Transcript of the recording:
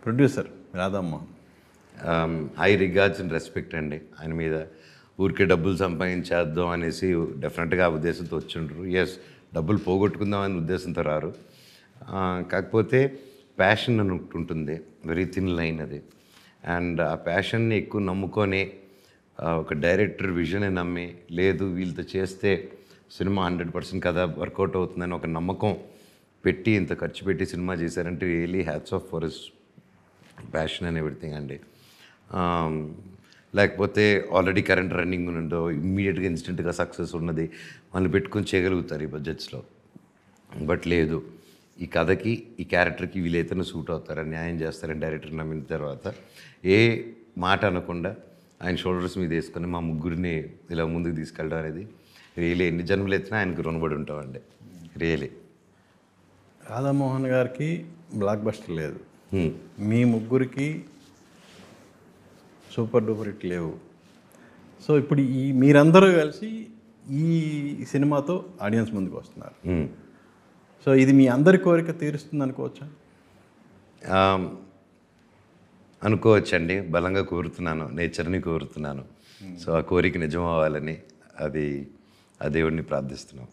Producer Radha Mohan. High regards and respect అండి ఆయన మీద. ఊరికే డబ్బులు సంపాదించేద్దాం అనేసి డెఫినెట్గా ఆ ఉద్దేశంతో వచ్చిండ్రు. ఎస్, డబ్బులు పోగొట్టుకుందాం అనే ఉద్దేశంతో రారు. కాకపోతే ప్యాషన్ అని ఒకటి ఉంటుంది, వెరీ థిన్ లైన్ అది. అండ్ ఆ ప్యాషన్ని ఎక్కువ నమ్ముకొని ఒక డైరెక్టర్ విజన్ని నమ్మి, లేదు వీళ్ళతో చేస్తే సినిమా 100% కదా వర్కౌట్ అవుతుందని ఒక నమ్మకం పెట్టి ఇంత ఖర్చు పెట్టి సినిమా చేశారంటే really hats off for his passion and everything అండి. లేకపోతే ఆల్రెడీ కరెంట్ రన్నింగ్ ఉండో ఇమ్మీడియట్గా ఇన్స్టెంట్గా సక్సెస్ ఉన్నది వాళ్ళు పెట్టుకొని చేయగలుగుతారు ఈ బడ్జెట్స్లో. బట్ లేదు, ఈ కథకి ఈ క్యారెక్టర్కి వీళ్ళైతేనే సూట్ అవుతారని న్యాయం చేస్తారని డైరెక్టర్ నమ్మిన తర్వాత ఏ మాట అనకుండా ఆయన షోల్డర్స్ మీద వేసుకొని మా ముగ్గురిని ఇలా ముందుకు తీసుకెళ్ళడం అనేది రియలీ ఎన్ని జన్మలు ఎత్తినా ఆయనకు రుణపడి ఉంటామండి రియలీ. రాధామోహన్ గారికి బ్లాక్ బస్టర్ లేదు, మీ ముగ్గురికి సూపర్ డూపర్ హిట్ లేవు. సో ఇప్పుడు ఈ మీరందరూ కలిసి ఈ సినిమాతో ఆడియన్స్ ముందుకు వస్తున్నారు. సో ఇది మీ అందరి కోరిక తీరుస్తుంది అనుకోవచ్చా? అనుకోవచ్చండి, బలంగా కోరుతున్నాను, నేచర్ని కోరుతున్నాను. సో ఆ కోరిక నిజం అవ్వాలని అది ఆ దేవుడిని ప్రార్థిస్తున్నాం.